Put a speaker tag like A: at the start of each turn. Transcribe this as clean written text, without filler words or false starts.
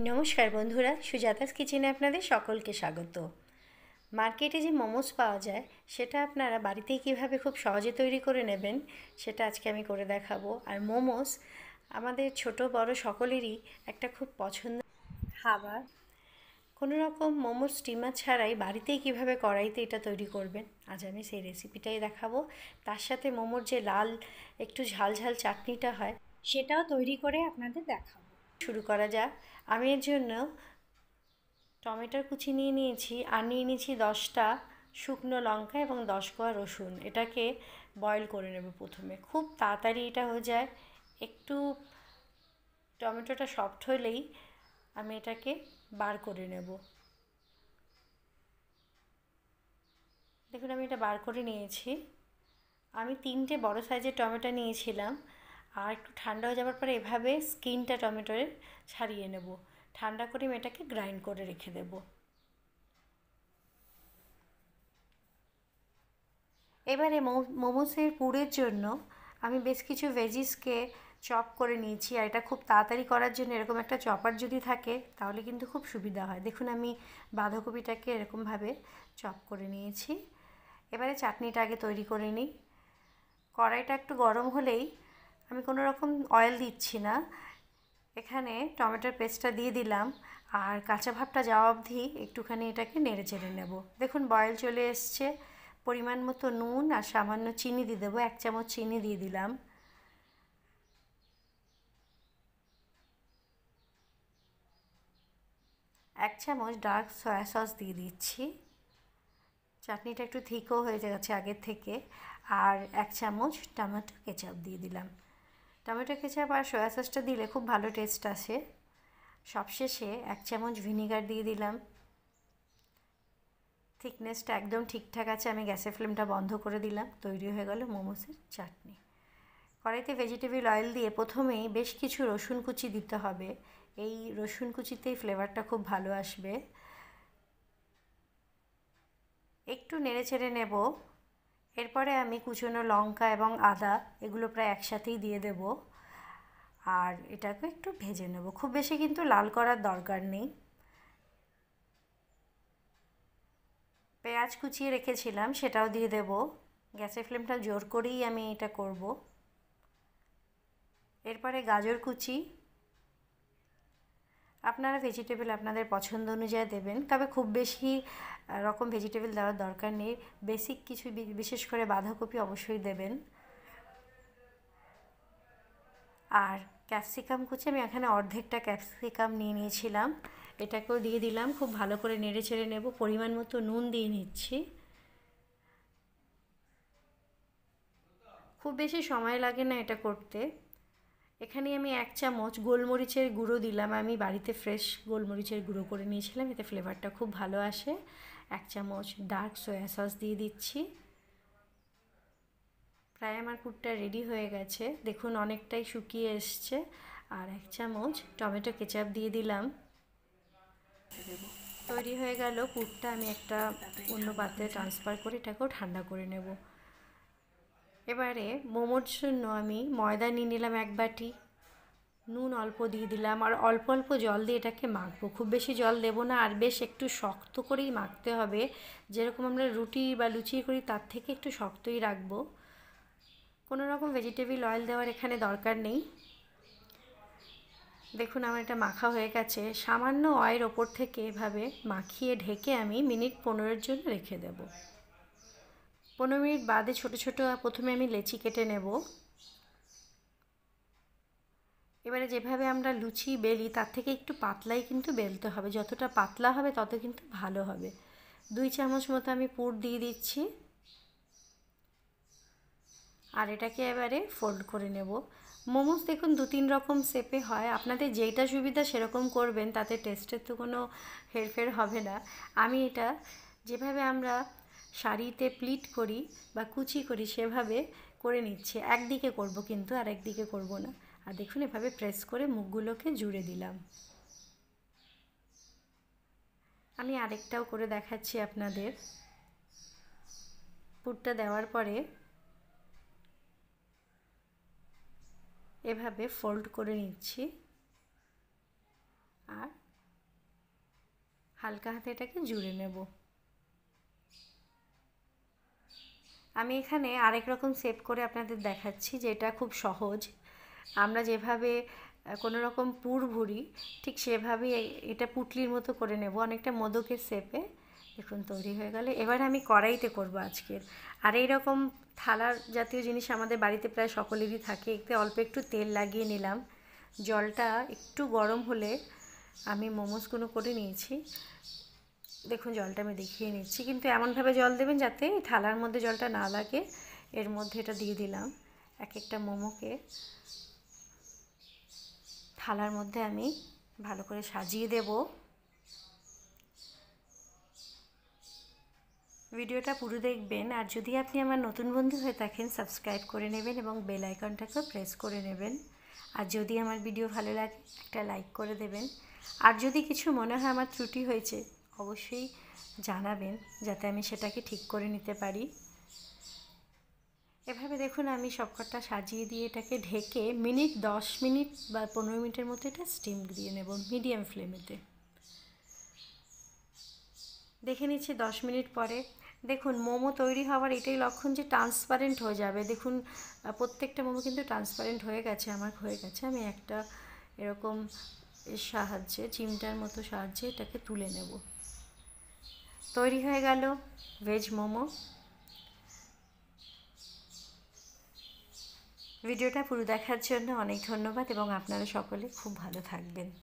A: নমস্কার বন্ধুরা, সুজাতাস কিচেনে আপনাদের সকলকে স্বাগত। মার্কেটে যে মোমোস পাওয়া যায় সেটা আপনারা বাড়িতেই কিভাবে খুব সহজে তৈরি করে নেবেন সেটা আজকে আমি করে দেখাবো। আর মোমোস আমাদের ছোট বড় সকলেরই একটা খুব পছন্দ খাবার। কোনো রকম মোমোর স্টিমার ছাড়াই বাড়িতেই কিভাবে কড়াইতে এটা তৈরি করবেন আজ আমি সেই রেসিপিটাই দেখাবো। তার সাথে মোমোর যে লাল একটু ঝাল ঝাল চাটনিটা হয় সেটাও তৈরি করে আপনাদের দেখাবো। শুরু করা যাক। আমি এর জন্য টমেটোর কুচি নিয়ে নিয়েছি আর নিয়ে নিয়েছি 10টা শুকনো লঙ্কা এবং 10 কোয়া রসুন। এটাকে বয়েল করে নেব প্রথমে। খুব তাড়াতাড়ি এটা হয়ে যায়। একটু টমেটোটা সফট হলেই আমি এটাকে বার করে নেব। দেখুন আমি এটা বার করে নিয়েছি। আমি 3টে বড় সাইজের টমেটো নিয়েছিলাম আর একটু ঠান্ডা হয়ে যাওয়ার পরে এভাবে স্কিনটা টমেটোর ছাড়িয়ে নেব। ঠান্ডা করে আমি এটাকে গ্রাইন্ড করে রেখে দেব। এবারে মোমোসের পুরের জন্য আমি বেশ কিছু ভেজিসকে চপ করে নিয়েছি। আর এটা খুব তাড়াতাড়ি করার জন্য এরকম একটা চপার যদি থাকে তাহলে কিন্তু খুব সুবিধা হয়। দেখুন আমি বাঁধাকপিটাকে এরকমভাবে চপ করে নিয়েছি। এবারে চাটনিটা আগে তৈরি করে নিই। কড়াইটা একটু গরম হলেই আমি কোনো রকম অয়েল দিচ্ছি না, এখানে টমেটোর পেস্টটা দিয়ে দিলাম আর কাঁচা ভাবটা যাওয়া অবধি একটুখানি এটাকে নেড়ে চেড়ে নেব। দেখুন বয়েল চলে এসছে। পরিমাণ মতো নুন আর সামান্য চিনি দিয়ে দেবো। 1 চামচ চিনি দিয়ে দিলাম। এক চামচ ডার্ক সয়া সস দিয়ে দিচ্ছি। চাটনিটা একটু থিকও হয়ে যাচ্ছে আগের থেকে। আর 1 চামচ টমেটো কেচাপ দিয়ে দিলাম। টমেটো কেচাপ আর সয়া সসটা দিলে খুব ভালো টেস্ট আসে। সবশেষে 1 চামচ ভিনিগার দিয়ে দিলাম। থিকনেসটা একদম ঠিকঠাক আছে। আমি গ্যাসের ফ্লেমটা বন্ধ করে দিলাম। তৈরি হয়ে গেল মোমোসের চাটনি। কড়াইতে ভেজিটেবল অয়েল দিয়ে প্রথমেই বেশ কিছু রসুন কুচি দিতে হবে। এই রসুন কুচিতেই ফ্লেভারটা খুব ভালো আসবে। একটু নেড়ে চেড়ে নেব। এরপরে আমি কুচনো লঙ্কা এবং আদা এগুলো প্রায় একসাথেই দিয়ে দেব আর এটাকে একটু ভেজে নেব। খুব বেশি কিন্তু লাল করার দরকার নেই। পেঁয়াজ কুচিয়ে রেখেছিলাম সেটাও দিয়ে দেব। গ্যাসের ফ্লেমটা জোর করেই আমি এটা করব। এরপরে গাজর কুচি। আপনারা ভেজিটেবল আপনাদের পছন্দ অনুযায়ী দেবেন, তবে খুব বেশি রকম ভেজিটেবল দেওয়ার দরকার নেই। বেসিক কিছু বিশেষ করে বাঁধাকপি অবশ্যই দেবেন। আর ক্যাপসিকাম কুচি আমি এখানে অর্ধেকটা ক্যাপসিকাম নিয়ে নিয়েছিলাম, এটাকেও দিয়ে দিলাম। খুব ভালো করে নেড়ে চেড়ে নেব। পরিমাণ মতো নুন দিয়ে নিচ্ছি। খুব বেশি সময় লাগে না এটা করতে। এখানে আমি 1 চামচ গোলমরিচের গুঁড়ো দিলাম। আমি বাড়িতে ফ্রেশ গোলমরিচের গুঁড়ো করে নিয়েছিলাম, এতে ফ্লেভারটা খুব ভালো আসে। 1 চামচ ডার্ক সয়া সস দিয়ে দিচ্ছি। প্রায় আমার পুরটা রেডি হয়ে গেছে। দেখুন অনেকটাই শুকিয়ে এসছে। আর 1 চামচ টমেটো কেচাপ দিয়ে দিলাম। তৈরি হয়ে গেল পুরটা। আমি একটা অন্য পাত্রে ট্রান্সফার করে এটাকেও ঠান্ডা করে নেব। এবারে মোমোর জন্য আমি ময়দা নিয়ে নিলাম 1 বাটি। নুন অল্প দিয়ে দিলাম আর অল্প অল্প জল দিয়ে এটাকে মাখবো। খুব বেশি জল দেবো না আর বেশ একটু শক্ত করেই মাখতে হবে। যেরকম আমরা রুটি বা লুচি করি তার থেকে একটু শক্তই রাখবো। কোনো রকম ভেজিটেবল অয়েল দেওয়ার এখানে দরকার নেই। দেখুন আমার এটা মাখা হয়ে গেছে। সামান্য অয়েল ওপর থেকে এভাবে মাখিয়ে ঢেকে আমি মিনিট 15-এর জন্য রেখে দেব। 15 মিনিট বাদে ছোট ছোট প্রথমে আমি লেচি কেটে নেব। এবারে যেভাবে আমরা লুচি বেলি তার থেকে একটু পাতলাই কিন্তু বেলতে হবে। যতটা পাতলা হবে তত কিন্তু ভালো হবে। 2 চামচ মতো আমি পুর দিয়ে দিচ্ছি আর এটাকে এবারে ফোল্ড করে নেব। মোমোস দেখুন 2-3 রকম শেপে হয়। আপনাদের যেইটা সুবিধা সেরকম করবেন, তাতে টেস্টের তো কোনো হেরফের হবে না। আমি এটা যেভাবে আমরা শাড়িতে প্লিট করি বা কুচি করি সেভাবে করে নিচ্ছি। একদিকে করব কিন্তু আর একদিকে করব না। আর দেখুন এভাবে প্রেস করে মুখগুলোকে জুড়ে দিলাম। আমি আরেকটাও করে দেখাচ্ছি আপনাদের। পুরটা দেওয়ার পরে এভাবে ফোল্ড করে নিচ্ছি আর হালকা হাতে এটাকে জুড়ে নেব। আমি এখানে আরেক রকম শেপ করে আপনাদের দেখাচ্ছি, যেটা খুব সহজ। আমরা যেভাবে কোনো রকম পুর ভরি ঠিক সেভাবেই এটা পুটলির মতো করে নেব, অনেকটা মোদকের শেপে। দেখুন তৈরি হয়ে গেলে। এবার আমি কড়াইতে করব আজকের। আর এই রকম থালার জাতীয় জিনিস আমাদের বাড়িতে প্রায় সকলেরই থাকে। এতে অল্প একটু তেল লাগিয়ে নিলাম। জলটা একটু গরম হলে আমি মোমোসগুলো করে নিয়েছি। দেখুন জলটা আমি দেখিয়ে নিচ্ছি, কিন্তু এমনভাবে জল দেবেন যাতে থালার মধ্যে জলটা না লাগে। এর মধ্যে এটা দিয়ে দিলাম। এক একটা মোমোকে থালার মধ্যে আমি ভালো করে সাজিয়ে দেব। ভিডিওটা পুরো দেখবেন। আর যদি আপনি আমার নতুন বন্ধু হয়ে থাকেন, সাবস্ক্রাইব করে নেবেন এবং বেল আইকনটাকেও প্রেস করে নেবেন। আর যদি আমার ভিডিও ভালো লাগে একটা লাইক করে দেবেন। আর যদি কিছু মনে হয় আমার ত্রুটি হয়েছে অবশ্যই জানাবেন, যাতে আমি সেটাকে ঠিক করে নিতে পারি। এভাবে দেখুন আমি সবকটা সাজিয়ে দিয়ে এটাকে ঢেকে 10 মিনিট বা 15 মিনিটের মতো এটা স্টিম দিয়ে নেব মিডিয়াম ফ্লেমেতে। দেখে নিচ্ছি 10 মিনিট পরে। দেখুন মোমো তৈরি হওয়ার এটাই লক্ষণ যে ট্রান্সপারেন্ট হয়ে যাবে। দেখুন প্রত্যেকটা মোমো কিন্তু ট্রান্সপারেন্ট হয়ে গেছে, আমার হয়ে গেছে। আমি একটা এরকম এর সাহায্যে, চিমটার মতো সাহায্যে এটাকে তুলে নেব। তৈরি হয়ে গেল ভেজ মোমো। ভিডিওটা পুরো দেখার জন্য অনেক ধন্যবাদ এবং আপনারা সকলে খুব ভালো থাকবেন।